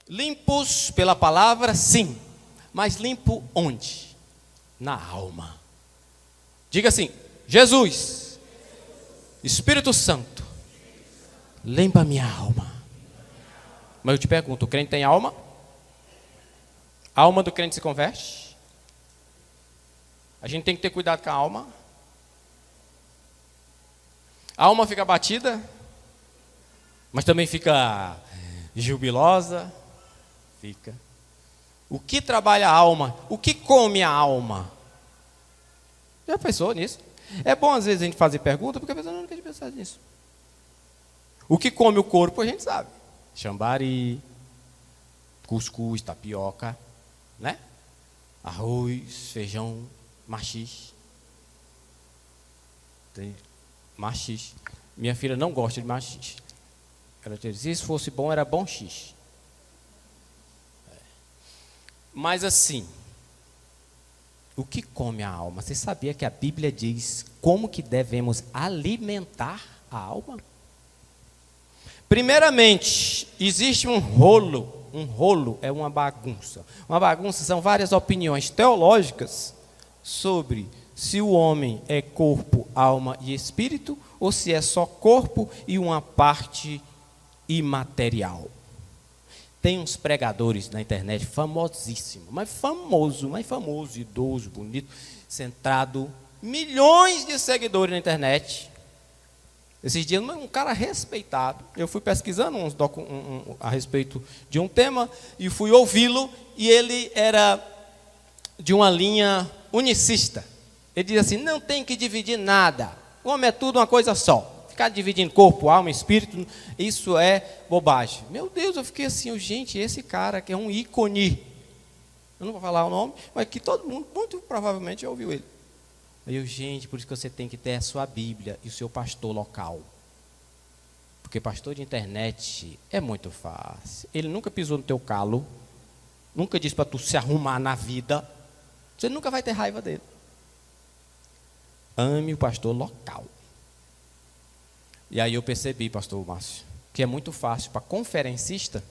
Limpos pela palavra, sim. Mas limpo onde? Na alma. Diga assim: Jesus, Espírito Santo, limpa minha alma. Mas eu te pergunto, o crente tem alma? A alma do crente se converte? A gente tem que ter cuidado com a alma. A alma fica batida, mas também fica jubilosa. Fica. O que trabalha a alma? O que come a alma? Já pensou nisso? É bom às vezes a gente fazer pergunta, porque a pessoa não quer pensar nisso. O que come o corpo a gente sabe. Xambari, cuscuz, tapioca, né? Arroz, feijão, maxixe. Maxixe. Minha filha não gosta de maxixe. Ela dizia, se fosse bom, era bom xixi. Mas assim, o que come a alma? Você sabia que a Bíblia diz como que devemos alimentar a alma? Primeiramente, existe um rolo. Um rolo é uma bagunça. Uma bagunça são várias opiniões teológicas sobre se o homem é corpo, alma e espírito, ou se é só corpo e uma parte imaterial. Tem uns pregadores na internet famosíssimos, mais famoso, idoso, bonito, centrado, milhões de seguidores na internet. Esses dias, um cara respeitado, eu fui pesquisando a respeito de um tema e fui ouvi-lo, e ele era de uma linha unicista. Ele diz assim, não tem que dividir nada, o homem é tudo uma coisa só. Ficar dividindo corpo, alma, espírito, isso é bobagem. Meu Deus, eu fiquei assim, gente, esse cara que é um ícone, eu não vou falar o nome, mas que todo mundo, muito provavelmente, já ouviu ele. Aí eu, gente, por isso que você tem que ter a sua Bíblia e o seu pastor local. Porque pastor de internet é muito fácil. Ele nunca pisou no teu calo, nunca disse para tu se arrumar na vida, você nunca vai ter raiva dele. Ame o pastor local. E aí eu percebi, pastor Márcio, que é muito fácil para conferencista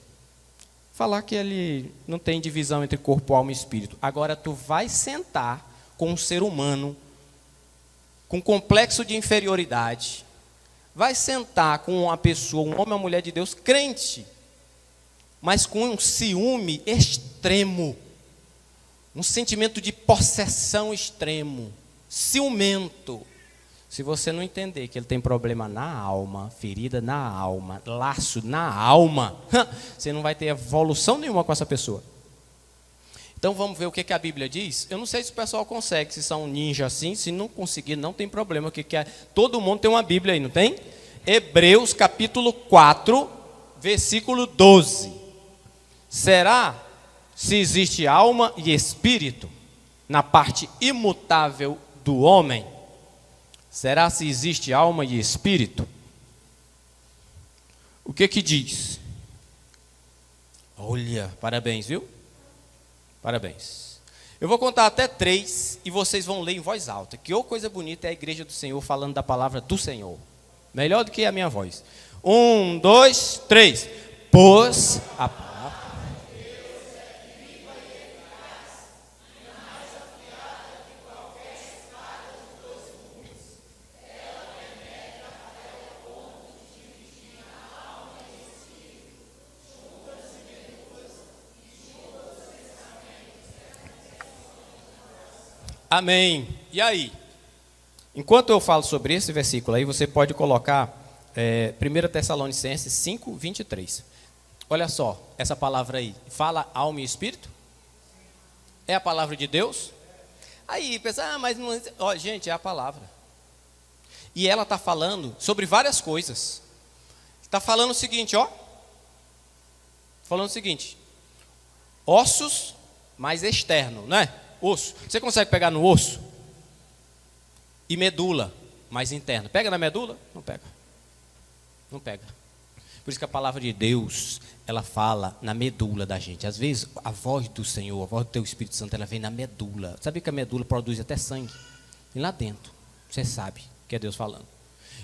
falar que ele não tem divisão entre corpo, alma e espírito. Agora tu vai sentar com um ser humano com complexo de inferioridade, vai sentar com uma pessoa, um homem ou uma mulher de Deus crente, mas com um ciúme extremo, um sentimento de possessão extremo, ciumento. Se você não entender que ele tem problema na alma, ferida na alma, laço na alma, você não vai ter evolução nenhuma com essa pessoa. Então vamos ver o que a Bíblia diz. Eu não sei se o pessoal consegue, se são ninja assim, se não conseguir, não tem problema. Todo mundo tem uma Bíblia aí, não tem? Hebreus capítulo 4, versículo 12. Será se existe alma e espírito na parte imutável do homem? Será se existe alma e espírito? O que diz? Olha, parabéns, viu? Parabéns. Eu vou contar até 3 e vocês vão ler em voz alta. Que coisa bonita é a igreja do Senhor falando da palavra do Senhor. Melhor do que a minha voz. 1, 2, 3. Pois a palavra. Amém. E aí? Enquanto eu falo sobre esse versículo aí, você pode colocar 1 Tessalonicenses 5, 23. Olha só, essa palavra aí, fala alma e espírito? É a palavra de Deus? Aí, pensa, mas não... Ó, gente, é a palavra. E ela está falando sobre várias coisas. Está falando o seguinte, ó. Falando o seguinte. Ossos, mais externo, não é? Osso. Você consegue pegar no osso? E medula, mais interna. Pega na medula? Não pega. Não pega. Por isso que a palavra de Deus, ela fala na medula da gente. Às vezes, a voz do Senhor, a voz do teu Espírito Santo, ela vem na medula. Sabe que a medula produz até sangue? E lá dentro, você sabe que é Deus falando.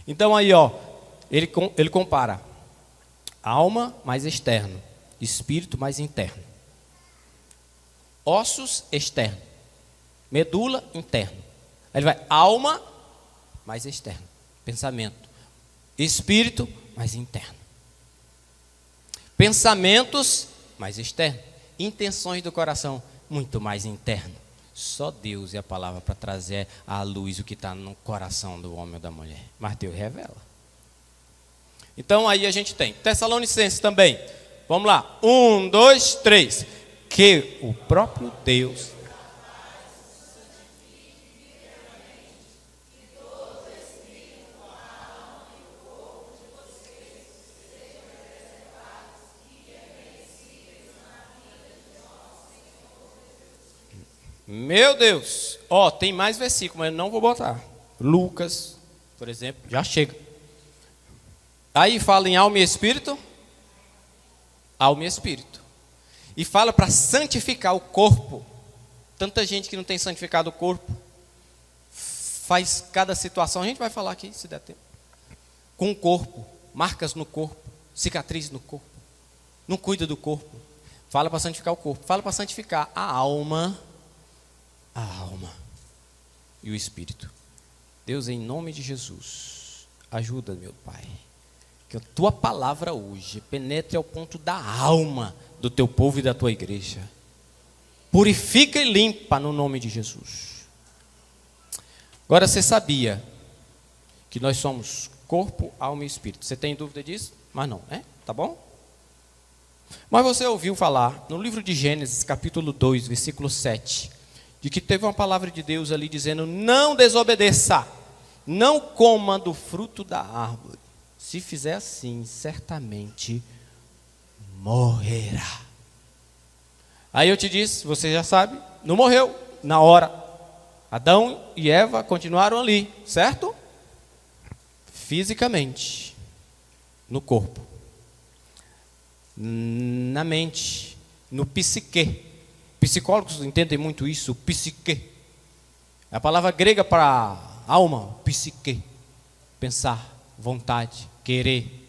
Então aí, ó, ele compara alma mais externo, espírito mais interno. Ossos, externo. Medula, interno. Aí ele vai alma, mais externo. Pensamento. Espírito, mais interno. Pensamentos, mais externo. Intenções do coração, muito mais interno. Só Deus é a palavra para trazer à luz o que está no coração do homem ou da mulher. Mas Deus revela. Então aí a gente tem Tessalonicenses também. Vamos lá. 1, 2, 3. Que o próprio Deus... Meu Deus, tem mais versículo, mas eu não vou botar. Lucas, por exemplo, já chega. Aí fala em alma e espírito. Alma e espírito. E fala para santificar o corpo. Tanta gente que não tem santificado o corpo. Faz cada situação, a gente vai falar aqui, se der tempo. Com o corpo, marcas no corpo, cicatrizes no corpo. Não cuida do corpo. Fala para santificar o corpo. Fala para santificar a alma e o espírito. Deus, em nome de Jesus, ajuda, meu Pai, que a tua palavra hoje penetre ao ponto da alma do teu povo e da tua igreja. Purifica e limpa no nome de Jesus. Agora, você sabia que nós somos corpo, alma e espírito? Você tem dúvida disso? Mas não, né? Tá bom? Mas você ouviu falar no livro de Gênesis, capítulo 2, versículo 7, de que teve uma palavra de Deus ali dizendo: não desobedeça, não coma do fruto da árvore. Se fizer assim, certamente morrerá. Aí eu te disse, você já sabe, não morreu na hora. Adão e Eva continuaram ali, certo? Fisicamente, no corpo, na mente, no psique. Psicólogos entendem muito isso, psique. É a palavra grega para alma, psique. Pensar, vontade, querer.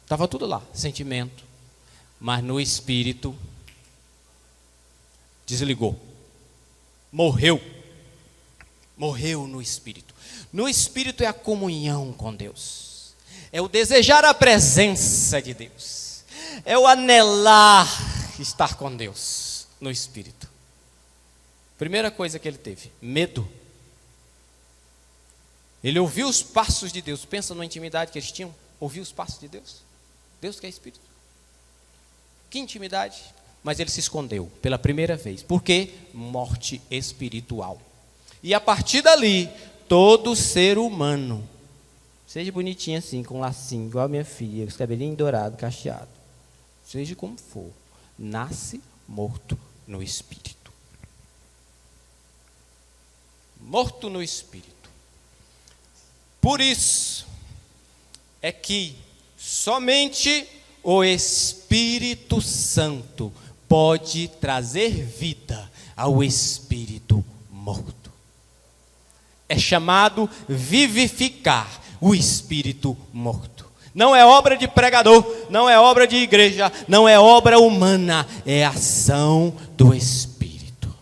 Estava tudo lá, sentimento. Mas no espírito, desligou. Morreu. Morreu no espírito. No espírito é a comunhão com Deus. É o desejar a presença de Deus. É o anelar estar com Deus. No espírito. Primeira coisa que ele teve, medo. Ele ouviu os passos de Deus. Pensa na intimidade que eles tinham. Ouviu os passos de Deus. Deus que é espírito. Que intimidade. Mas ele se escondeu pela primeira vez. Por quê? Morte espiritual. E a partir dali, todo ser humano, seja bonitinho assim, com lacinho, igual a minha filha, os cabelinhos dourados, cacheado, seja como for, nasce morto no espírito. Morto no espírito. Por isso é que somente o Espírito Santo pode trazer vida ao espírito morto. É chamado vivificar o espírito morto. Não é obra de pregador, não é obra de igreja, não é obra humana, é ação do Espírito.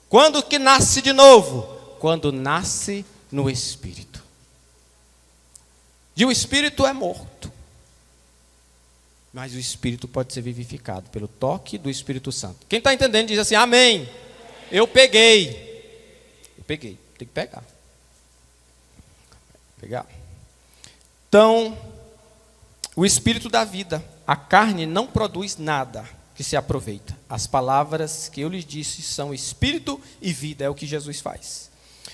Quando que nasce de novo? Quando nasce no Espírito. E o Espírito é morto. Mas o Espírito pode ser vivificado pelo toque do Espírito Santo. Quem está entendendo diz assim, amém. Eu peguei. Tem que pegar. Pegar. Então, o Espírito dá vida. A carne não produz nada que se aproveita. As palavras que eu lhes disse são Espírito e vida. É o que Jesus faz.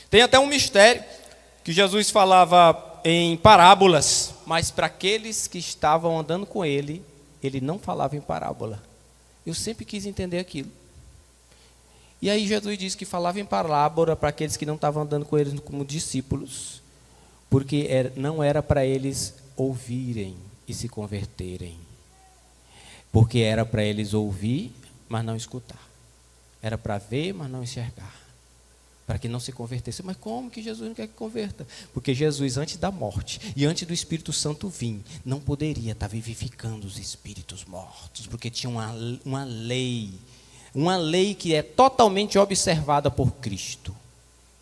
Tem até um mistério que Jesus falava em parábolas. Mas para aqueles que estavam andando com ele, ele não falava em parábola. Eu sempre quis entender aquilo. E aí Jesus disse que falava em parábola para aqueles que não estavam andando com eles como discípulos. Porque não era para eles ouvirem e se converterem. Porque era para eles ouvir, mas não escutar. Era para ver, mas não enxergar. para que não se convertesse. Mas como que Jesus não quer que converta? Porque Jesus, antes da morte e antes do Espírito Santo vir, não poderia estar vivificando os espíritos mortos, porque tinha uma lei que é totalmente observada por Cristo.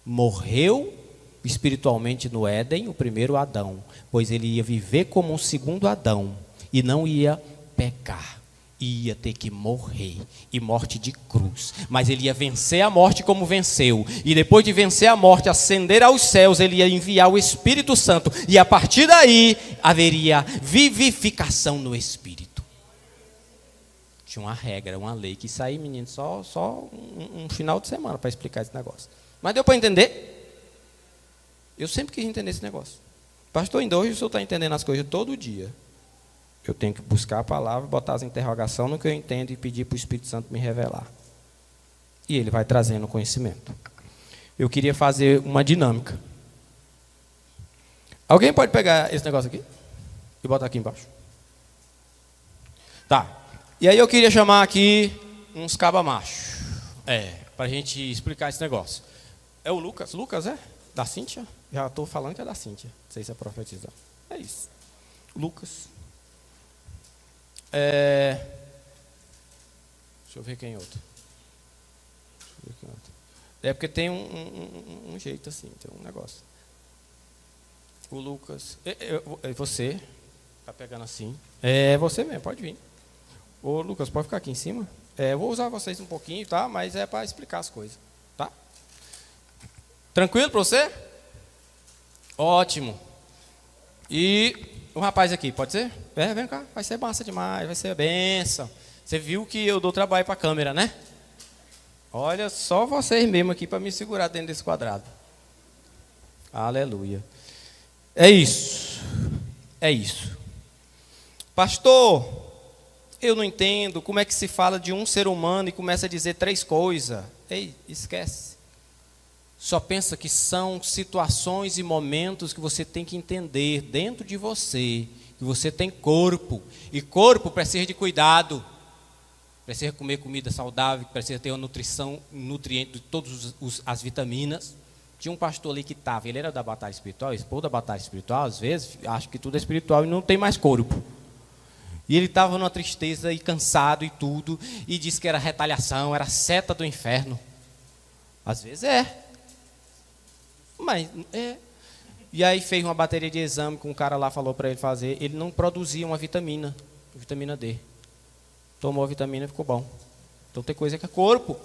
Morreu espiritualmente no Éden o primeiro Adão, pois ele ia viver como um segundo Adão e não ia pecar. Ia ter que morrer, e morte de cruz, mas ele ia vencer a morte como venceu, e depois de vencer a morte, ascender aos céus, ele ia enviar o Espírito Santo, e a partir daí haveria vivificação no Espírito. Tinha uma regra, uma lei, que isso aí, menino, só um final de semana para explicar esse negócio. Mas deu para entender? Eu sempre quis entender esse negócio. Pastor, ainda hoje o senhor está entendendo as coisas todo dia. Eu tenho que buscar a palavra, botar as interrogações no que eu entendo e pedir para o Espírito Santo me revelar. E ele vai trazendo conhecimento. Eu queria fazer uma dinâmica. Alguém pode pegar esse negócio aqui e botar aqui embaixo? Tá. E aí eu queria chamar aqui uns cabamachos. Para a gente explicar esse negócio. É o Lucas? Lucas, é? Da Cíntia? Já estou falando que é da Cíntia. Não sei se é profetizar. É isso. Lucas. Deixa eu ver quem outro. É porque tem um jeito assim, tem um negócio. O Lucas. Você. Tá pegando assim. É você mesmo, pode vir. Ô Lucas, pode ficar aqui em cima. Eu vou usar vocês um pouquinho, tá? Mas é para explicar as coisas, tá? Tranquilo para você? Ótimo. E o rapaz aqui, pode ser? Vem cá, vai ser massa demais, vai ser benção. Você viu que eu dou trabalho para a câmera, né? Olha, só vocês mesmo aqui para me segurar dentro desse quadrado. Aleluia. É isso. Pastor, eu não entendo como é que se fala de um ser humano e começa a dizer 3 coisas. Ei, esquece. Só pensa que são situações e momentos que você tem que entender dentro de você, que você tem corpo, e corpo precisa de cuidado, precisa comer comida saudável, precisa ter uma nutrição, nutriente de todas as vitaminas. Tinha um pastor ali que estava, ele era da batalha espiritual, esse povo da batalha espiritual, às vezes, acha que tudo é espiritual e não tem mais corpo. E ele estava numa tristeza e cansado e tudo, e disse que era retaliação, era seta do inferno. Às vezes mas E aí fez uma bateria de exame que um cara lá falou para ele fazer. Ele não produzia uma vitamina D. Tomou a vitamina e ficou bom. Então tem coisa que é corpo.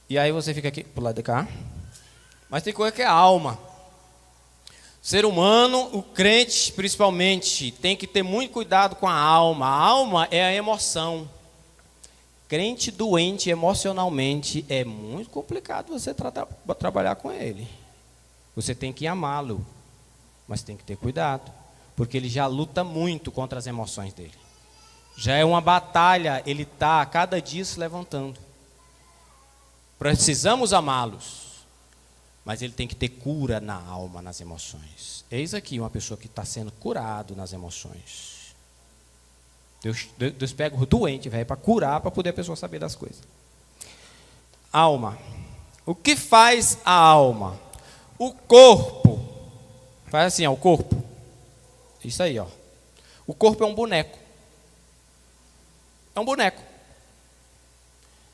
E aí você fica aqui pro lado de cá. Mas tem coisa que é alma. Ser humano, o crente principalmente, tem que ter muito cuidado com a alma. A alma é a emoção. Crente doente emocionalmente é muito complicado você trabalhar com ele. Você tem que amá-lo, mas tem que ter cuidado, porque ele já luta muito contra as emoções dele. Já é uma batalha, ele está a cada dia se levantando. Precisamos amá-los, mas ele tem que ter cura na alma, nas emoções. Eis aqui uma pessoa que está sendo curado nas emoções. Deus pega o doente, velho, para curar, para poder a pessoa saber das coisas. Alma. O que faz a alma? O corpo. Faz assim, ó, o corpo. Isso aí, ó. O corpo é um boneco. É um boneco.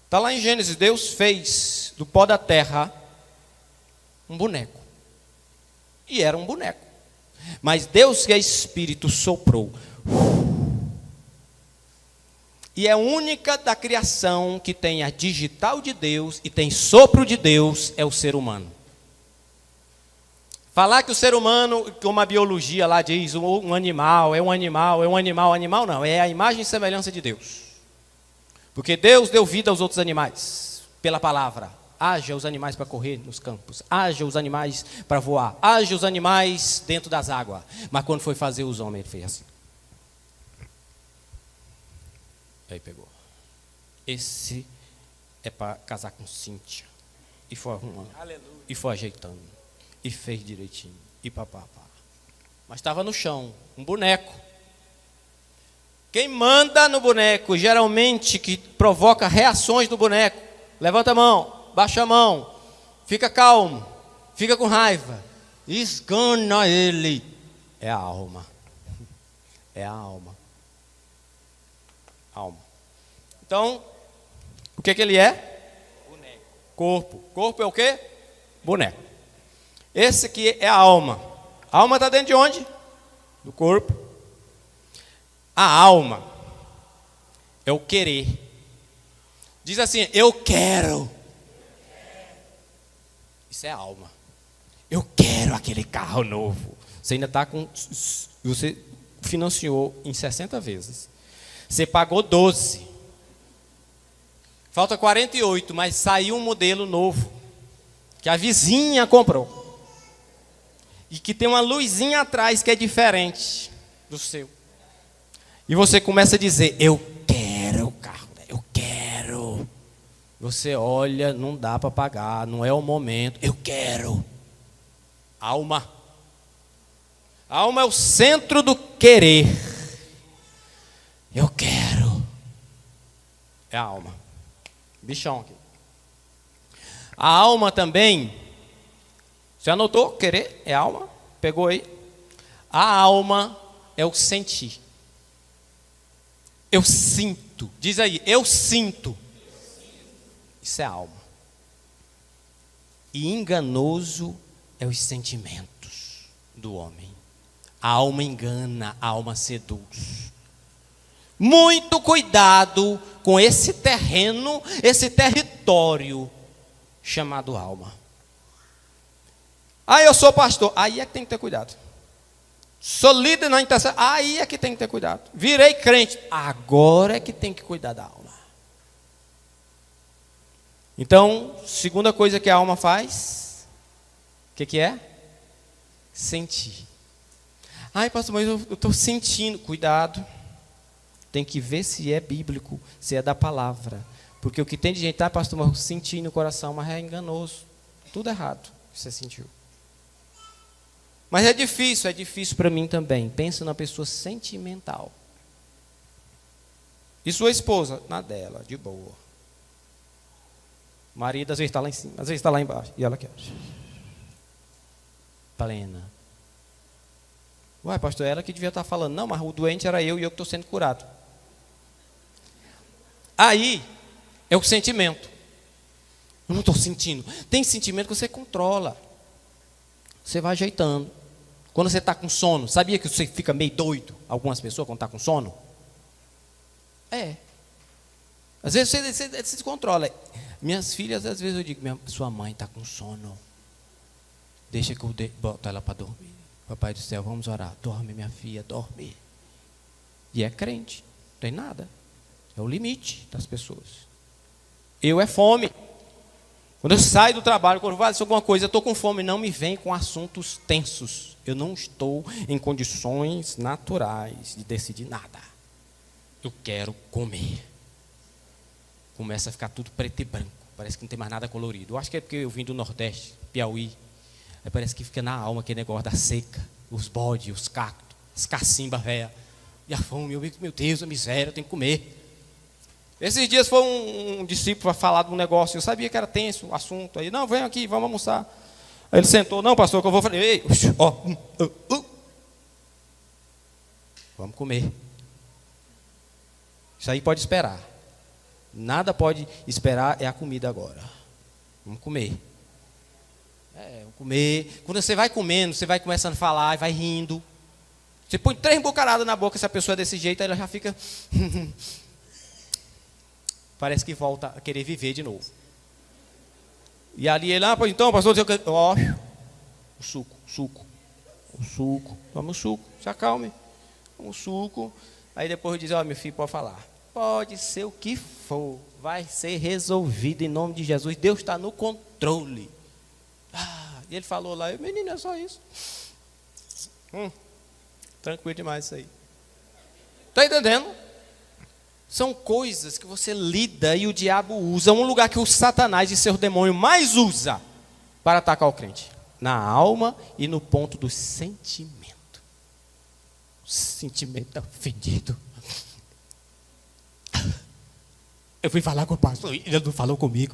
Está lá em Gênesis, Deus fez do pó da terra um boneco. E era um boneco. Mas Deus, que é Espírito, soprou. E é a única da criação que tem a digital de Deus e tem sopro de Deus, é o ser humano. Falar que o ser humano, como a biologia lá diz, um animal, animal não, é a imagem e semelhança de Deus. Porque Deus deu vida aos outros animais, pela palavra. Haja os animais para correr nos campos, haja os animais para voar, haja os animais dentro das águas. Mas quando foi fazer os homens, ele fez assim. Aí pegou. Esse é para casar com Cíntia. E foi arrumando. Aleluia. E foi ajeitando. E fez direitinho. E papapá. Mas estava no chão. Um boneco. Quem manda no boneco, geralmente, que provoca reações do boneco. Levanta a mão. baixa a mão, fica calmo, fica com raiva, esgana ele. É a alma. É a alma. Alma. Então, o que ele é? Boneco. Corpo. Corpo é o quê? Boneco. Esse aqui é a alma. A alma está dentro de onde? Do corpo. A alma é o querer. Diz assim, eu quero. Isso é alma. Eu quero aquele carro novo. Você ainda está com... Você financiou em 60 vezes. Você pagou 12. Falta 48, mas saiu um modelo novo. Que a vizinha comprou. E que tem uma luzinha atrás que é diferente do seu. E você começa a dizer, eu quero o carro, eu quero. Você olha, não dá para pagar, não é o momento, eu quero. Alma. A alma é o centro do querer. Eu quero. É a alma. Bichão aqui. A alma também. Você anotou? Querer é alma? Pegou aí? A alma é o sentir. Eu sinto. Diz aí, eu sinto. Isso é alma. E enganoso é os sentimentos do homem. A alma engana, a alma seduz. Muito cuidado com esse terreno, esse território chamado alma. Ah, eu sou pastor. Aí é que tem que ter cuidado. Sou líder na intercessão. Aí é que tem que ter cuidado. Virei crente. Agora é que tem que cuidar da alma. Então, segunda coisa que a alma faz, o que é? Sentir. Ai, pastor, mas eu estou sentindo. Cuidado. Tem que ver se é bíblico, se é da palavra. Porque o que tem de gente, pastor, mas eu senti no coração, mas é enganoso. Tudo errado que você sentiu. Mas é difícil para mim também. Pensa na pessoa sentimental. E sua esposa? Na dela, de boa. O marido às vezes está lá em cima, às vezes está lá embaixo. E ela quer. Plena. Uai, pastor, ela que devia estar falando. Não, mas o doente era eu e eu que estou sendo curado. Aí é o sentimento. Eu não estou sentindo. Tem sentimento que você controla. Você vai ajeitando. Quando você está com sono, sabia que você fica meio doido? Algumas pessoas quando está com sono? É. Às vezes você se controla. Minhas filhas, às vezes eu digo, sua mãe está com sono. Deixa que eu boto ela para dormir. Papai do céu, vamos orar. Dorme, minha filha, dorme. E é crente. Não tem nada. É o limite das pessoas. Eu é fome. Quando eu saio do trabalho, quando eu faço alguma coisa, eu estou com fome, não me vem com assuntos tensos. Eu não estou em condições naturais de decidir nada. Eu quero comer. Começa a ficar tudo preto e branco. Parece que não tem mais nada colorido. Eu acho que é porque eu vim do Nordeste, Piauí. Aí parece que fica na alma aquele negócio da seca. Os bodes, os cactos, as cacimbas velhas. E a fome, meu Deus, a miséria, eu tenho que comer. Esses dias foi um discípulo falar de um negócio. Eu sabia que era tenso o assunto. Aí, não, vem aqui, vamos almoçar. Aí ele sentou, não, pastor, que eu vou fazer. Ei, Vamos comer. Isso aí pode esperar. Nada pode esperar, é a comida agora. Vamos comer. Vamos comer. Quando você vai comendo, você vai começando a falar, vai rindo. Você põe 3 bocaradas na boca, se a pessoa é desse jeito, aí ela já fica... Parece que volta a querer viver de novo. E ali ele, então, pastor, ó, o suco. Toma o suco, se acalme. Toma o suco. Aí depois diz, meu filho, pode falar. Pode ser o que for, vai ser resolvido em nome de Jesus. Deus está no controle. E ele falou lá, menino, é só isso. Tranquilo demais isso aí. Está entendendo? São coisas que você lida e o diabo usa. Um lugar que o Satanás e seu demônio mais usa para atacar o crente. Na alma e no ponto do sentimento. O sentimento está ofendido. Eu fui falar com o pastor, ele não falou comigo.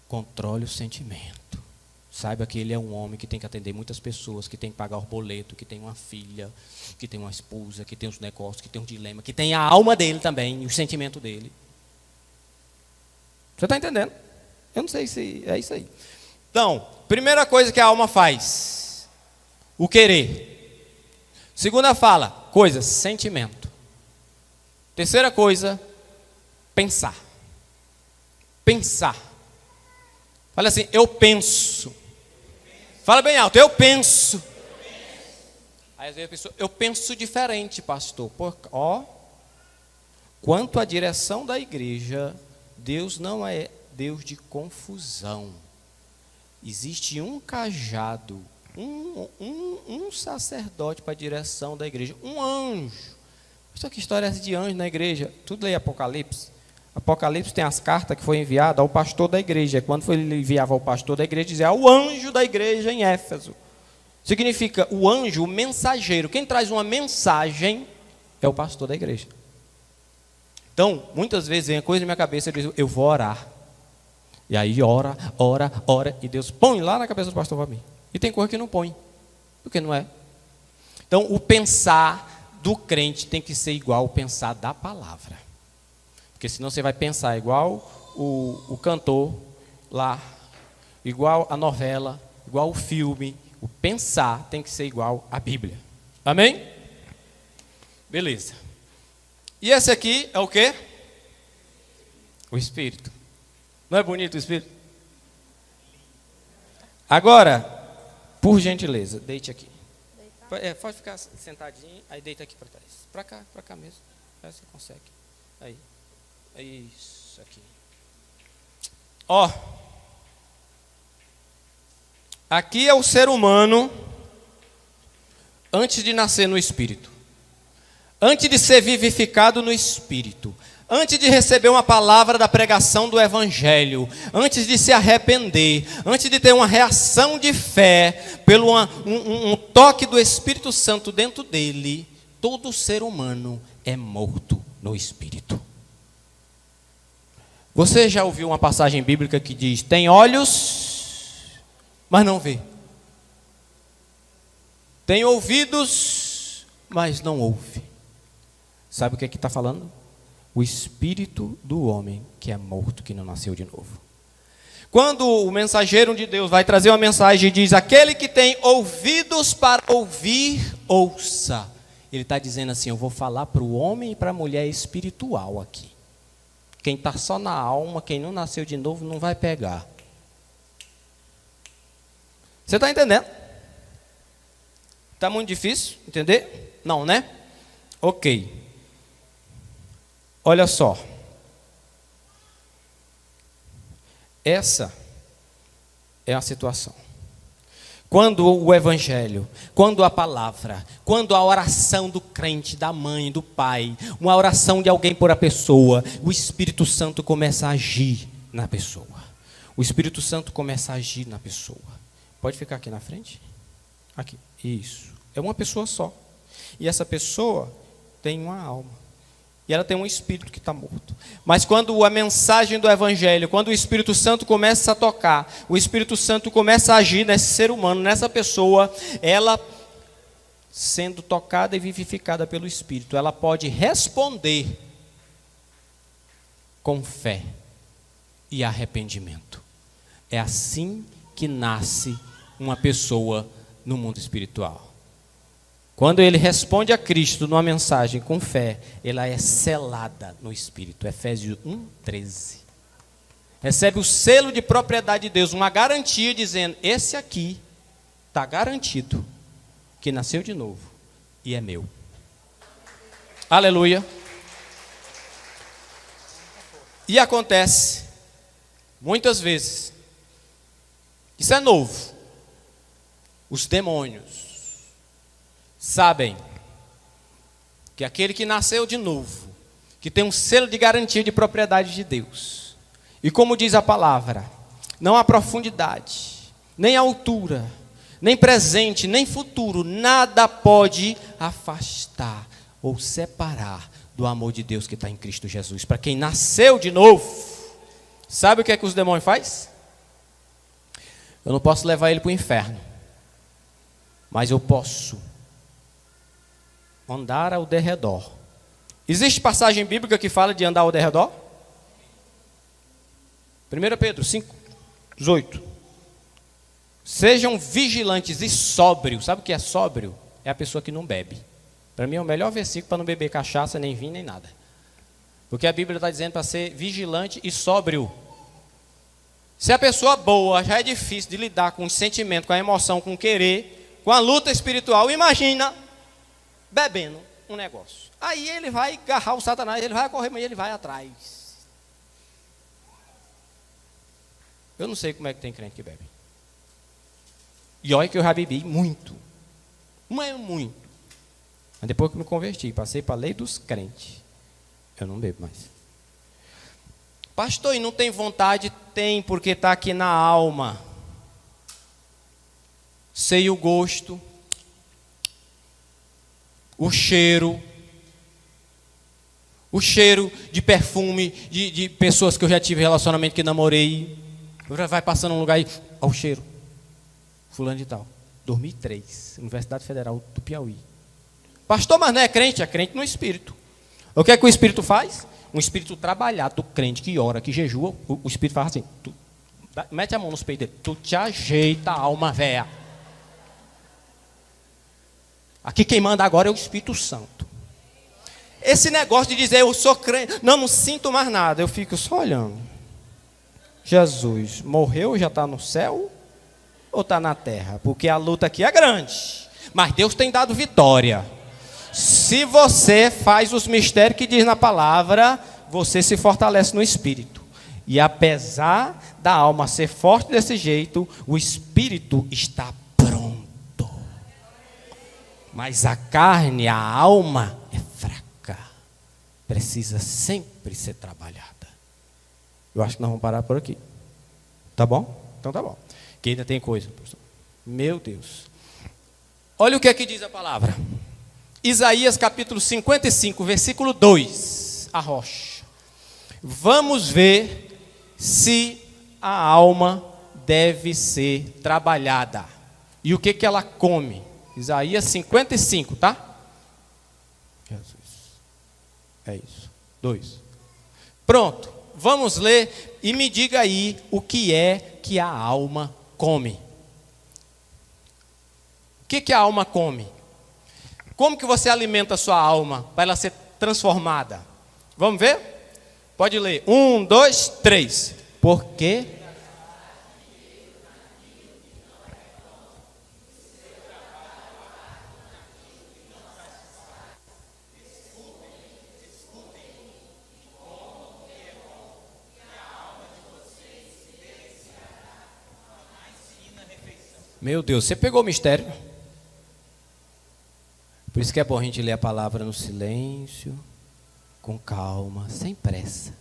Controle o sentimento. Saiba que ele é um homem que tem que atender muitas pessoas, que tem que pagar o boleto, que tem uma filha, que tem uma esposa, que tem os negócios, que tem um dilema, que tem a alma dele também, o sentimento dele. Você está entendendo? Eu não sei se é isso aí. Então, primeira coisa que a alma faz, o querer. Segunda fala, coisa, sentimento. Terceira coisa, pensar. Pensar. Fala assim, eu penso. Fala bem alto, eu penso. Aí às vezes a pessoa, eu penso diferente, pastor. Quanto à direção da igreja, Deus não é Deus de confusão. Existe um cajado, um sacerdote para a direção da igreja, um anjo. Pastor, que história é essa de anjo na igreja? Tudo lê Apocalipse. Apocalipse tem as cartas que foi enviada ao pastor da igreja. Quando ele enviava ao pastor da igreja, dizia ao anjo da igreja em Éfeso. Significa o anjo, o mensageiro. Quem traz uma mensagem é o pastor da igreja. Então, muitas vezes vem a coisa na minha cabeça e diz, eu vou orar. E aí ora, e Deus põe lá na cabeça do pastor para mim. E tem coisa que não põe, porque não é. Então, o pensar do crente tem que ser igual ao pensar da palavra. Porque senão você vai pensar igual o cantor lá, igual a novela, igual o filme. O pensar tem que ser igual à Bíblia. Amém? Beleza. E esse aqui é o quê? O Espírito. Não é bonito o Espírito? Agora, por gentileza, deite aqui. Pode ficar sentadinho, aí deita aqui para trás. Para cá mesmo. Parece que consegue. Aí. Isso aqui. Aqui é o ser humano antes de nascer no Espírito. Antes de ser vivificado no Espírito. Antes de receber uma palavra da pregação do Evangelho. Antes de se arrepender. Antes de ter uma reação de fé. Pelo um toque do Espírito Santo dentro dele. Todo ser humano é morto no Espírito. Você já ouviu uma passagem bíblica que diz, tem olhos, mas não vê. Tem ouvidos, mas não ouve. Sabe o que está falando? O espírito do homem que é morto, que não nasceu de novo. Quando o mensageiro de Deus vai trazer uma mensagem e diz, aquele que tem ouvidos para ouvir, ouça. Ele está dizendo assim, eu vou falar para o homem e para a mulher espiritual aqui. Quem está só na alma, quem não nasceu de novo, não vai pegar. Você está entendendo? Está muito difícil entender? Não, né? Ok. Olha só. Essa é a situação. Quando o Evangelho, quando a palavra, quando a oração do crente, da mãe, do pai, uma oração de alguém por a pessoa, o Espírito Santo começa a agir na pessoa. O Espírito Santo começa a agir na pessoa. Pode ficar aqui na frente? Aqui, isso. É uma pessoa só. E essa pessoa tem uma alma. E ela tem um espírito que está morto. Mas quando a mensagem do Evangelho, quando o Espírito Santo começa a tocar, o Espírito Santo começa a agir nesse ser humano, nessa pessoa, ela, sendo tocada e vivificada pelo Espírito, ela pode responder com fé e arrependimento. É assim que nasce uma pessoa no mundo espiritual. Quando ele responde a Cristo numa mensagem com fé, ela é selada no Espírito. Efésios 1:13. Recebe o selo de propriedade de Deus, uma garantia dizendo, esse aqui está garantido que nasceu de novo e é meu. Aleluia. E acontece, muitas vezes, isso é novo, os demônios sabem que aquele que nasceu de novo, que tem um selo de garantia de propriedade de Deus, e como diz a palavra, não há profundidade, nem altura, nem presente, nem futuro, nada pode afastar ou separar do amor de Deus que está em Cristo Jesus. Para quem nasceu de novo, sabe o que é que os demônios fazem? Eu não posso levar ele para o inferno, mas eu posso andar ao derredor. Existe passagem bíblica que fala de andar ao derredor? 1 Pedro 5, 18. Sejam vigilantes e sóbrios. Sabe o que é sóbrio? É a pessoa que não bebe. Para mim é o melhor versículo para não beber cachaça, nem vinho, nem nada. Porque a Bíblia está dizendo para ser vigilante e sóbrio. Se a pessoa boa já é difícil de lidar com o sentimento, com a emoção, com o querer, com a luta espiritual, imagina bebendo um negócio. Aí ele vai agarrar o Satanás, ele vai correr, mas ele vai atrás. Eu não sei como é que tem crente que bebe. E olha que eu já bebi muito. Mas muito. Mas depois que me converti, passei para a lei dos crentes, eu não bebo mais. Pastor, e não tem vontade? Tem, porque está aqui na alma. Sei o gosto, o cheiro de perfume, de pessoas que eu já tive relacionamento, que namorei. Vai passando um lugar aí, olha o cheiro. Fulano de tal. 2003, Universidade Federal do Piauí. Pastor, mas não é crente? É crente no espírito. O que é que o espírito faz? Um espírito trabalhado do crente que ora, que jejua. O espírito faz assim, mete a mão nos peitos dele. Tu te ajeita a alma véia. Aqui quem manda agora é o Espírito Santo. Esse negócio de dizer eu sou crente, não sinto mais nada, eu fico só olhando. Jesus morreu, já está no céu ou está na terra? Porque a luta aqui é grande, mas Deus tem dado vitória. Se você faz os mistérios que diz na palavra, você se fortalece no espírito. E apesar da alma ser forte desse jeito, o espírito está pronto. Mas a carne, a alma é fraca. Precisa sempre ser trabalhada. Eu acho que nós vamos parar por aqui. Tá bom? Então tá bom. Que ainda tem coisa, professor. Meu Deus. Olha o que aqui diz a palavra. Isaías capítulo 55, versículo 2. A rocha. Vamos ver se a alma deve ser trabalhada. E o que que ela come? Isaías 55, tá? Jesus. É isso. 2. Pronto. Vamos ler e me diga aí o que é que a alma come. O que que a alma come? Como que você alimenta a sua alma para ela ser transformada? Vamos ver? Pode ler. 1, 2, 3. Por quê? Meu Deus, você pegou o mistério. Por isso que é bom a gente ler a palavra no silêncio, com calma, sem pressa.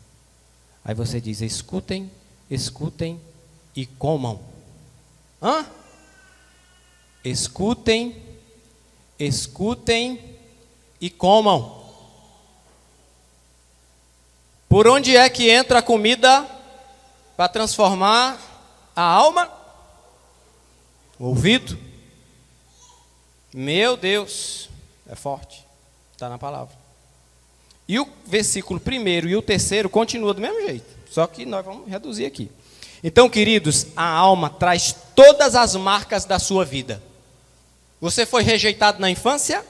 Aí você diz, escutem, escutem e comam. Hã? Escutem, escutem e comam. Por onde é que entra a comida para transformar a alma? O ouvido. Meu Deus, é forte, está na palavra. E o versículo 1º e o 3º continua do mesmo jeito, só que nós vamos reduzir aqui. Então, queridos, a alma traz todas as marcas da sua vida. Você foi rejeitado na infância,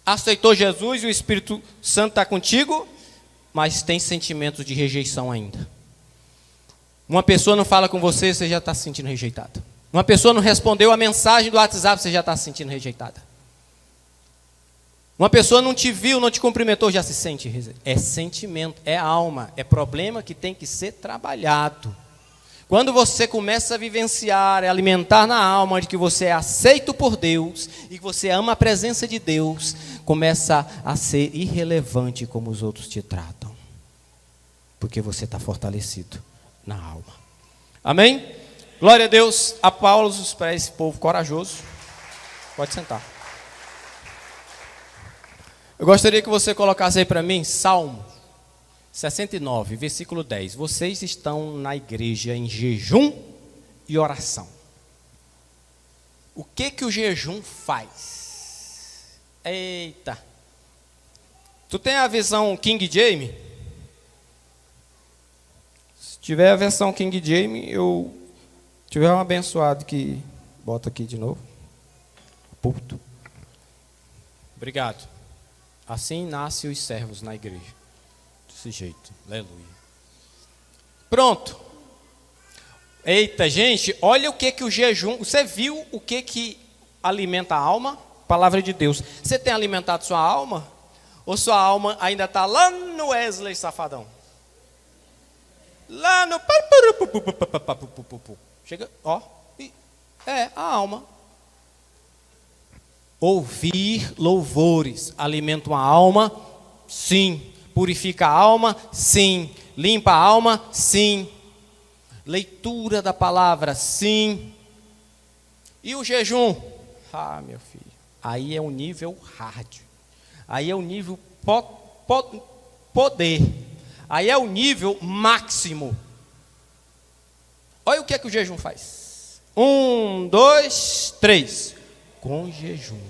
aceitou Jesus e o Espírito Santo está contigo, mas tem sentimentos de rejeição ainda. Uma pessoa não fala com você, você já está se sentindo rejeitado. Uma pessoa não respondeu a mensagem do WhatsApp, você já está se sentindo rejeitada. Uma pessoa não te viu, não te cumprimentou, já se sente rejeitada. É sentimento, é alma, é problema que tem que ser trabalhado. Quando você começa a vivenciar, a alimentar na alma de que você é aceito por Deus e que você ama a presença de Deus, começa a ser irrelevante como os outros te tratam. Porque você está fortalecido na alma. Amém? Glória a Deus, aplausos para esse povo corajoso. Pode sentar. Eu gostaria que você colocasse aí para mim Salmo 69, versículo 10. Vocês estão na igreja em jejum e oração. O que o jejum faz? Eita. Tu tem a versão King James? Se tiver a versão King James, eu tiver um abençoado que bota aqui de novo. Púlpito. Obrigado. Assim nascem os servos na igreja. Desse jeito. Aleluia. Pronto. Eita, gente, olha o que o jejum... Você viu o que alimenta a alma? Palavra de Deus. Você tem alimentado sua alma? Ou sua alma ainda está lá no Wesley Safadão? Lá no... Chega, ó. É, a alma. Ouvir louvores alimenta uma alma? Sim. Purifica a alma? Sim. Limpa a alma? Sim. Leitura da palavra? Sim. E o jejum? Ah, meu filho. Aí é um nível hard. Aí é o nível poder. Aí é o nível máximo. Olha o que o jejum faz. 1, 2, 3. Com jejum.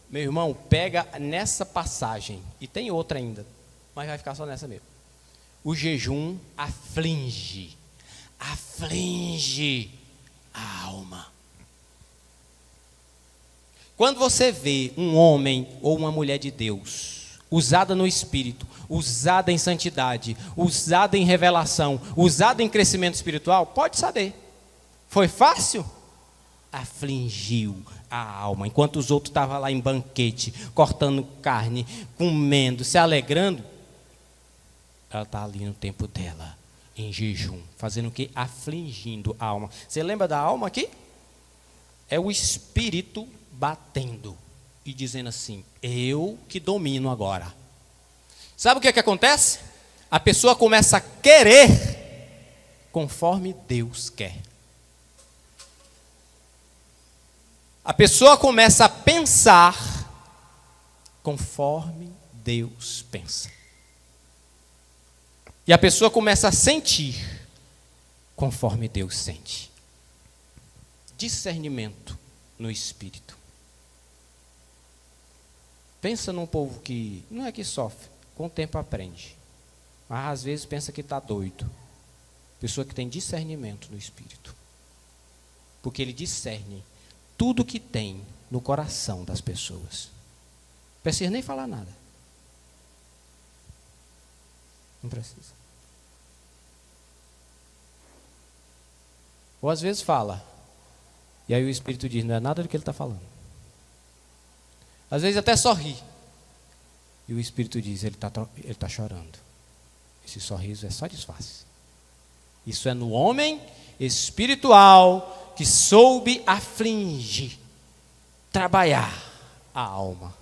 Meu irmão, pega nessa passagem. E tem outra ainda. Mas vai ficar só nessa mesmo. O jejum aflige. Aflige a alma. Quando você vê um homem ou uma mulher de Deus, usada no Espírito, usada em santidade, usada em revelação, usada em crescimento espiritual, pode saber. Foi fácil? Afligiu a alma. Enquanto os outros estavam lá em banquete, cortando carne, comendo, se alegrando, ela está ali no tempo dela, em jejum, fazendo o quê? Afligindo a alma. Você lembra da alma aqui? É o Espírito batendo e dizendo assim: eu que domino agora. Sabe o que acontece? A pessoa começa a querer conforme Deus quer. A pessoa começa a pensar conforme Deus pensa. E a pessoa começa a sentir conforme Deus sente. Discernimento no Espírito. Pensa num povo que não é que sofre, com o tempo aprende. Mas às vezes pensa que está doido. Pessoa que tem discernimento no Espírito. Porque ele discerne tudo que tem no coração das pessoas. Não precisa nem falar nada. Não precisa. Ou às vezes fala. E aí o Espírito diz, não é nada do que ele está falando. Às vezes até sorri. E o Espírito diz, ele está chorando. Esse sorriso é só disfarce. Isso é no homem espiritual que soube afligir, trabalhar a alma.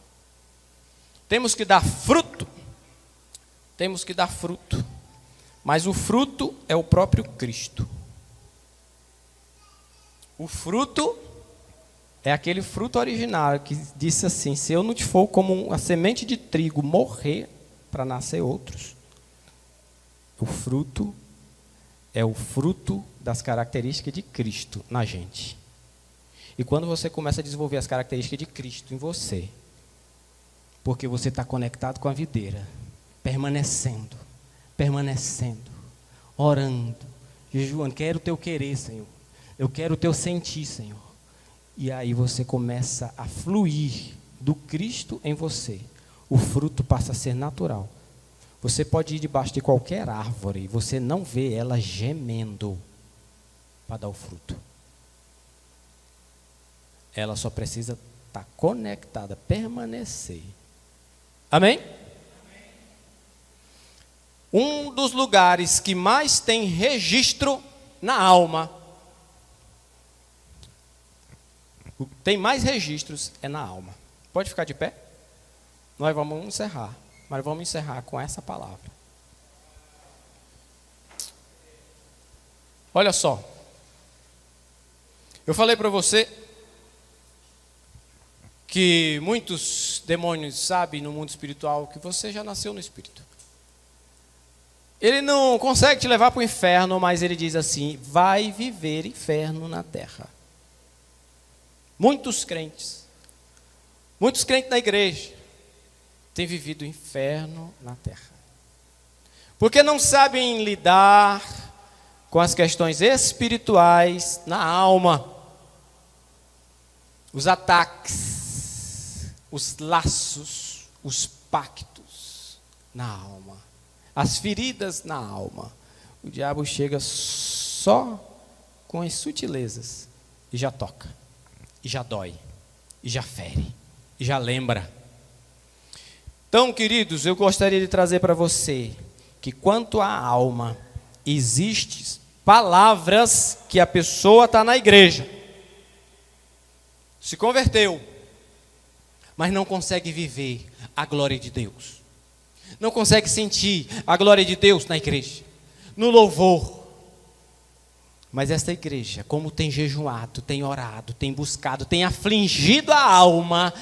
Temos que dar fruto. Temos que dar fruto. Mas o fruto é o próprio Cristo. O fruto é aquele fruto original que disse assim: se eu não te for como uma semente de trigo morrer para nascer outros. O fruto é o fruto das características de Cristo na gente. E quando você começa a desenvolver as características de Cristo em você, porque você está conectado com a videira, permanecendo, orando, jejuando, quero o teu querer, Senhor. Eu quero o teu sentir, Senhor. E aí você começa a fluir do Cristo em você. O fruto passa a ser natural. Você pode ir debaixo de qualquer árvore e você não vê ela gemendo para dar o fruto. Ela só precisa estar conectada, permanecer. Amém? Um dos lugares que mais tem registro na alma, tem mais registros é na alma. Pode ficar de pé? Nós vamos encerrar. Mas vamos encerrar com essa palavra. Olha só. Eu falei para você que muitos demônios sabem no mundo espiritual que você já nasceu no espírito. Ele não consegue te levar para o inferno, mas ele diz assim: vai viver inferno na terra. Muitos crentes da igreja têm vivido o inferno na terra. Porque não sabem lidar com as questões espirituais na alma. Os ataques, os laços, os pactos na alma. As feridas na alma. O diabo chega só com as sutilezas e já toca, e já dói, e já fere, e já lembra. Então, queridos, eu gostaria de trazer para você que quanto à alma, existem palavras que a pessoa está na igreja, se converteu, mas não consegue viver a glória de Deus. Não consegue sentir a glória de Deus na igreja, no louvor. Mas esta igreja, como tem jejuado, tem orado, tem buscado, tem afligido a alma,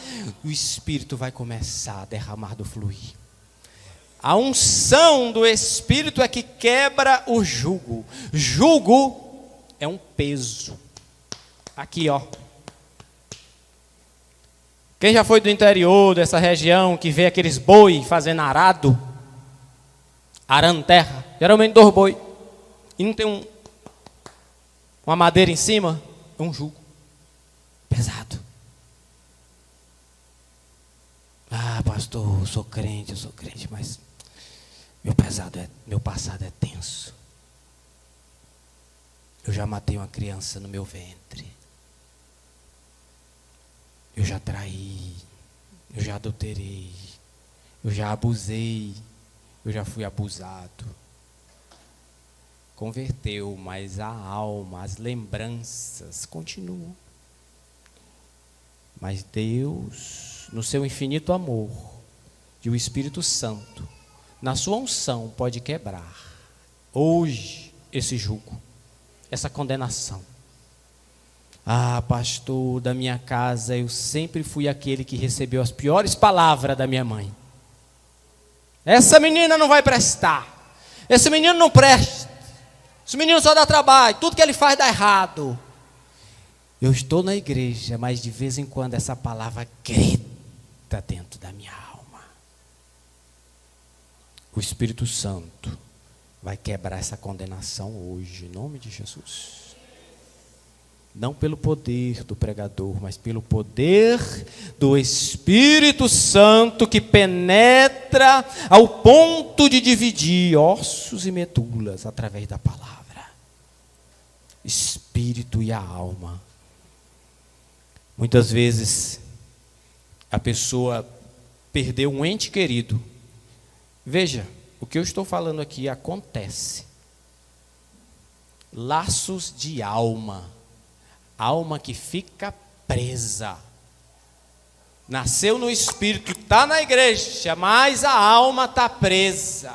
o Espírito vai começar a derramar do fluir. A unção do Espírito é que quebra o jugo. Jugo é um peso. Aqui, ó. Quem já foi do interior dessa região, que vê aqueles boi fazendo arado, arando terra, geralmente 2 boi, e não tem uma madeira em cima, é um jugo pesado. Ah, pastor, eu sou crente, mas meu passado é tenso. Eu já matei uma criança no meu ventre. Eu já traí, eu já adulterei, eu já abusei, eu já fui abusado. Converteu, mas a alma, as lembranças continuam. Mas Deus, no seu infinito amor, e o Espírito Santo, na sua unção, pode quebrar hoje esse jugo, essa condenação. Ah, pastor, da minha casa eu sempre fui aquele que recebeu as piores palavras da minha mãe. Essa menina não vai prestar. Esse menino não presta. Esse menino só dá trabalho. Tudo que ele faz dá errado. Eu estou na igreja, mas de vez em quando essa palavra grita dentro da minha alma. O Espírito Santo vai quebrar essa condenação hoje, em nome de Jesus. Não pelo poder do pregador, mas pelo poder do Espírito Santo que penetra ao ponto de dividir ossos e medulas através da palavra. Espírito e a alma. Muitas vezes a pessoa perdeu um ente querido. Veja, o que eu estou falando aqui acontece. Laços de alma. Alma que fica presa. Nasceu no espírito, está na igreja, mas a alma está presa.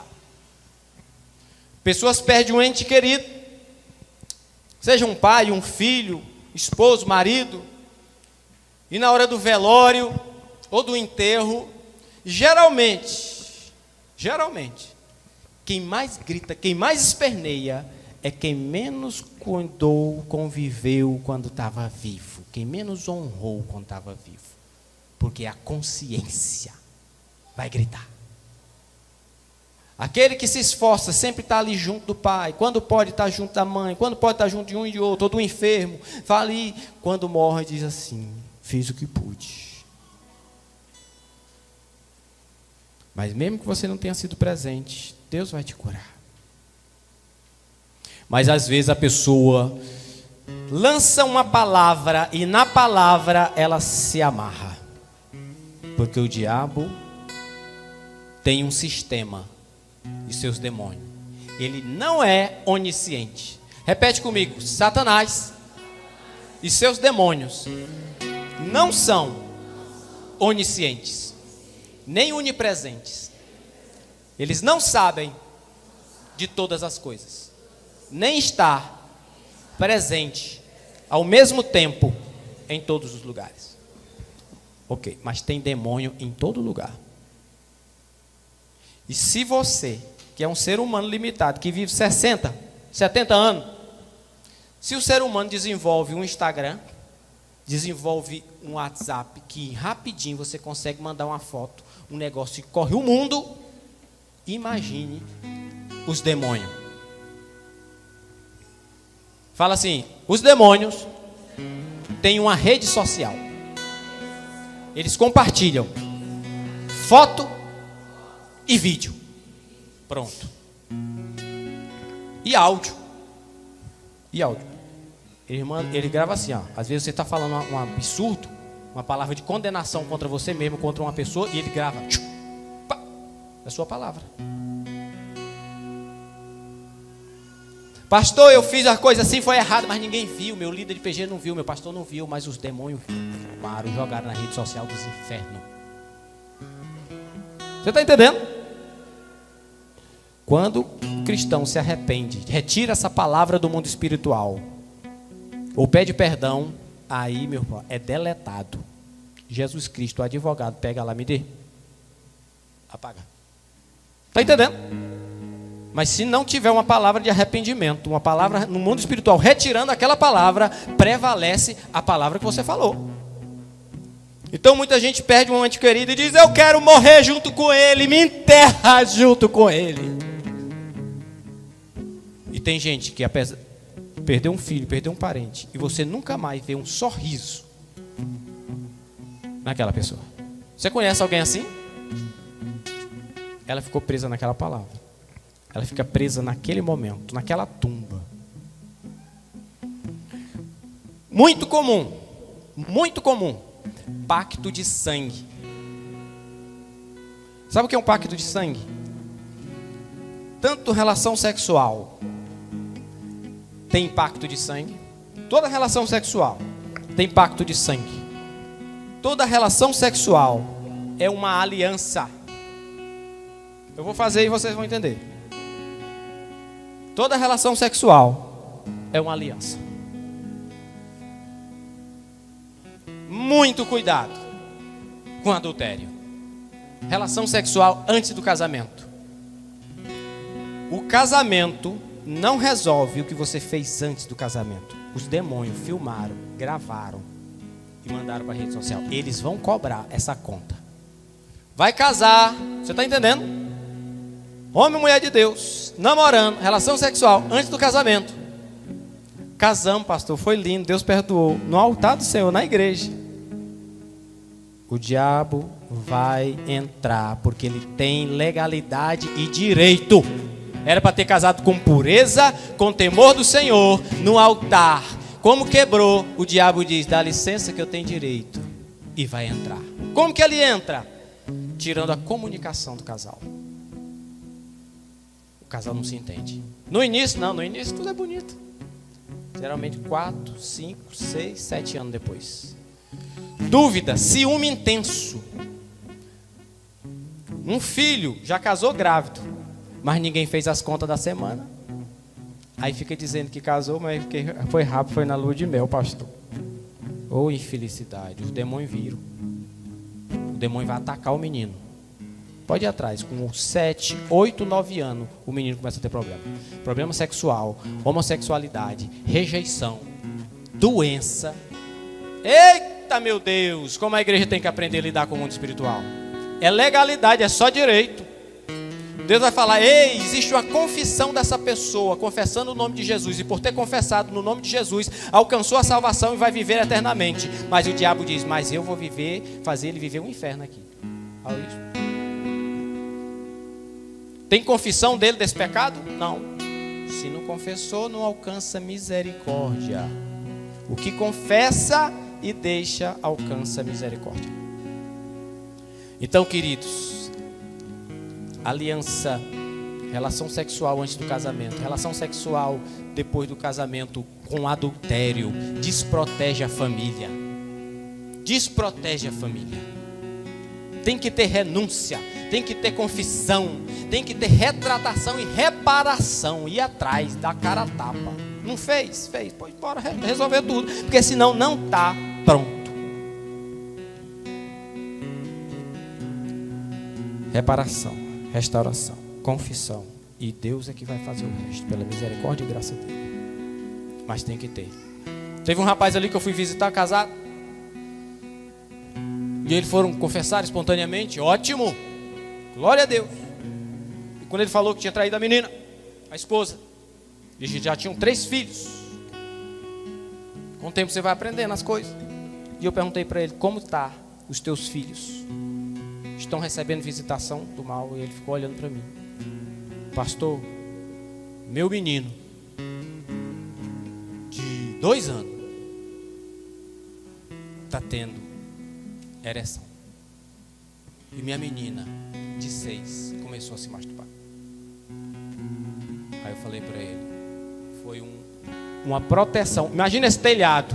Pessoas perdem um ente querido, seja um pai, um filho, esposo, marido, e na hora do velório ou do enterro, geralmente, quem mais grita, quem mais esperneia, é quem menos conviveu quando estava vivo. Quem menos honrou quando estava vivo. Porque a consciência vai gritar. Aquele que se esforça sempre está ali junto do pai. Quando pode estar junto da mãe. Quando pode estar junto de um e de outro. Ou do enfermo. Fala ali. Quando morre diz assim: fiz o que pude. Mas mesmo que você não tenha sido presente, Deus vai te curar. Mas às vezes a pessoa lança uma palavra e na palavra ela se amarra. Porque o diabo tem um sistema e seus demônios. Ele não é onisciente. Repete comigo: Satanás e seus demônios não são oniscientes, nem onipresentes. Eles não sabem de todas as coisas, nem está presente ao mesmo tempo em todos os lugares. Ok, mas tem demônio em todo lugar. E se você, que é um ser humano limitado, que vive 60, 70 anos, se o ser humano desenvolve um Instagram, desenvolve um WhatsApp, que rapidinho você consegue mandar uma foto, um negócio que corre o mundo, imagine os demônios. Fala assim, os demônios têm uma rede social. Eles compartilham foto e vídeo. Pronto. E áudio. Ele grava assim, ó. Às vezes você está falando um absurdo, uma palavra de condenação contra você mesmo, contra uma pessoa, e ele grava. Pá, é a sua palavra. Pastor, eu fiz a coisa assim, foi errado, mas ninguém viu. Meu líder de PG não viu, meu pastor não viu, mas os demônios filmaram, jogaram na rede social dos infernos. Você está entendendo? Quando o cristão se arrepende, retira essa palavra do mundo espiritual, ou pede perdão, aí, meu irmão, é deletado. Jesus Cristo, o advogado, pega lá, me dê. Apaga. Está entendendo? Mas se não tiver uma palavra de arrependimento, uma palavra no mundo espiritual, retirando aquela palavra, prevalece a palavra que você falou. Então muita gente perde um ente querido e diz, eu quero morrer junto com ele, me enterra junto com ele. E tem gente que apesar perdeu um filho, perdeu um parente, e você nunca mais vê um sorriso naquela pessoa. Você conhece alguém assim? Ela ficou presa naquela palavra. Ela fica presa naquele momento, naquela tumba. Muito comum, pacto de sangue. Sabe o que é um pacto de sangue? Tanto relação sexual tem pacto de sangue. Toda relação sexual tem pacto de sangue. Toda relação sexual é uma aliança. Eu vou fazer e vocês vão entender. Toda relação sexual é uma aliança. Muito cuidado com adultério. Relação sexual antes do casamento. O casamento não resolve o que você fez antes do casamento. Os demônios filmaram, gravaram e mandaram para a rede social. Eles vão cobrar essa conta. Vai casar, você está entendendo? Homem e mulher de Deus, namorando, relação sexual antes do casamento. Casamos, pastor, foi lindo, Deus perdoou. No altar do Senhor, na igreja. O diabo vai entrar, porque ele tem legalidade e direito. Era para ter casado com pureza, com temor do Senhor, no altar. Como quebrou, o diabo diz, dá licença que eu tenho direito. E vai entrar. Como que ele entra? Tirando a comunicação do casal. O casal não se entende. No início, não. No início tudo é bonito. Geralmente 4, 5, 6, 7 anos depois. Dúvida, ciúme intenso. Um filho já casou grávido, mas ninguém fez as contas da semana. Aí fica dizendo que casou, mas foi rápido, foi na lua de mel, pastor. Ô infelicidade, os demônios viram. O demônio vai atacar o menino. Pode ir atrás, com 7, 8, 9 anos, o menino começa a ter problema. Problema sexual, homossexualidade, rejeição, doença. Eita, meu Deus, como a igreja tem que aprender a lidar com o mundo espiritual. É legalidade, é só direito. Deus vai falar, ei, existe uma confissão dessa pessoa, confessando o nome de Jesus. E por ter confessado no nome de Jesus, alcançou a salvação e vai viver eternamente. Mas o diabo diz, mas eu vou fazer ele viver um inferno aqui. Olha isso. Tem confissão dele desse pecado? Não. Se não confessou, não alcança misericórdia. O que confessa e deixa, alcança misericórdia. Então, queridos, aliança, relação sexual antes do casamento, relação sexual depois do casamento com adultério, desprotege a família. Desprotege a família. Tem que ter renúncia, tem que ter confissão, tem que ter retratação e reparação. Ir atrás, dar cara a tapa. Não fez? Fez. Pode embora resolver tudo, porque senão não está pronto. reparação, restauração, confissão. E Deus é que vai fazer o resto, pela misericórdia e graça dele. Mas tem que ter. Teve um rapaz ali que eu fui visitar, casado. E eles foram confessar espontaneamente. Ótimo, glória a Deus. E quando ele falou que tinha traído a menina, a esposa, e já tinham 3 filhos. Com o tempo você vai aprendendo as coisas. E eu perguntei para ele: como está os teus filhos? Estão recebendo visitação do mal? E ele ficou olhando para mim: pastor, meu menino de 2 anos está tendo ereção. E minha menina de 6 começou a se masturbar. Aí eu falei para ele: foi uma proteção. Imagina esse telhado.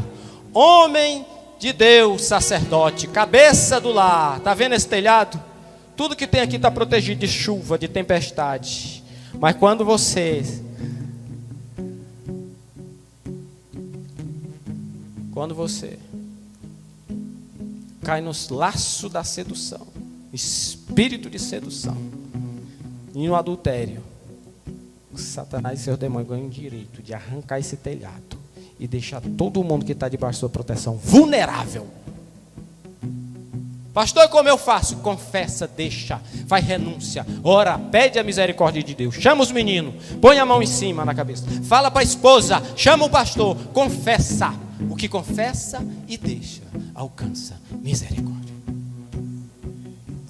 Homem de Deus, sacerdote, cabeça do lar. Está vendo esse telhado? Tudo que tem aqui está protegido de chuva, de tempestade. Mas quando você cai nos laços da sedução, espírito de sedução, e no adultério, Satanás e seus demônios ganham o direito de arrancar esse telhado e deixar todo mundo que está debaixo da sua proteção vulnerável. Pastor, como eu faço? Confessa, deixa, faz renúncia, ora, pede a misericórdia de Deus, chama os meninos, põe a mão em cima na cabeça, fala para a esposa, chama o pastor, confessa. O que confessa e deixa, alcança misericórdia.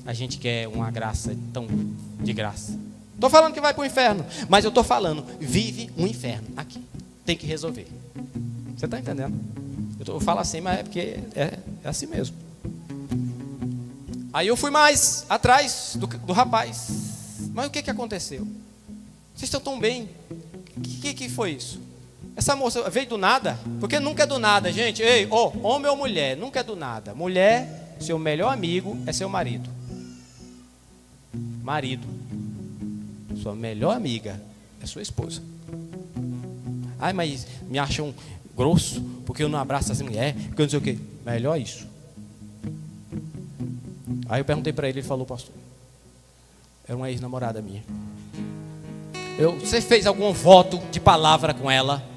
A gente quer uma graça tão de graça. Estou falando que vai para o inferno, mas eu estou falando, vive um inferno aqui, tem que resolver. Você está entendendo? Eu falo assim, mas é porque é assim mesmo. Aí eu fui mais atrás do rapaz. Mas o que aconteceu? Vocês estão tão bem. O que foi isso? Essa moça veio do nada? Porque nunca é do nada, gente. Ei, homem ou mulher, nunca é do nada. Mulher, seu melhor amigo é seu marido. Marido, sua melhor amiga é sua esposa. Ai, mas me acham grosso porque eu não abraço essa mulher, porque eu não sei o quê. Melhor isso. Aí eu perguntei para ele falou: pastor, era uma ex-namorada minha. Você fez algum voto de palavra com ela?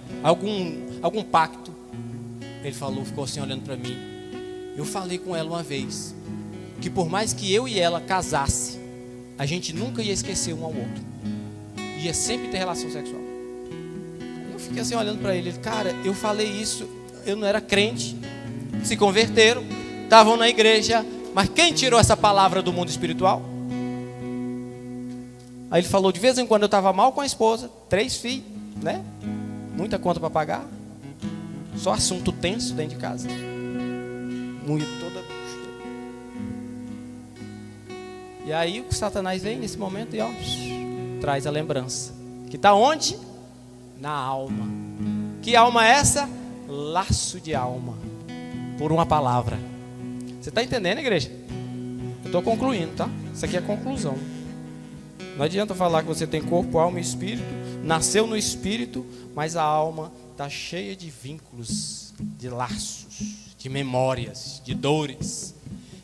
Algum pacto? Ele falou, ficou assim olhando para mim. Eu falei com ela uma vez que por mais que eu e ela casasse, a gente nunca ia esquecer um ao outro. Ia sempre ter relação sexual. Eu fiquei assim olhando para ele. Cara, eu falei isso, eu não era crente, se converteram, estavam na igreja, mas quem tirou essa palavra do mundo espiritual? Aí ele falou, de vez em quando eu estava mal com a esposa, 3 filhos, né? Muita conta para pagar, só assunto tenso dentro de casa, mulher toda. E aí o Satanás vem nesse momento e traz a lembrança, que está onde? Na alma. Que alma é essa? Laço de alma, por uma palavra. Você está entendendo, igreja? Eu estou concluindo, tá? Isso aqui é a conclusão. Não adianta falar que você tem corpo, alma e espírito, nasceu no espírito, mas a alma está cheia de vínculos, de laços, de memórias, de dores,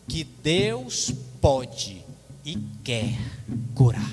que Deus pode e quer curar.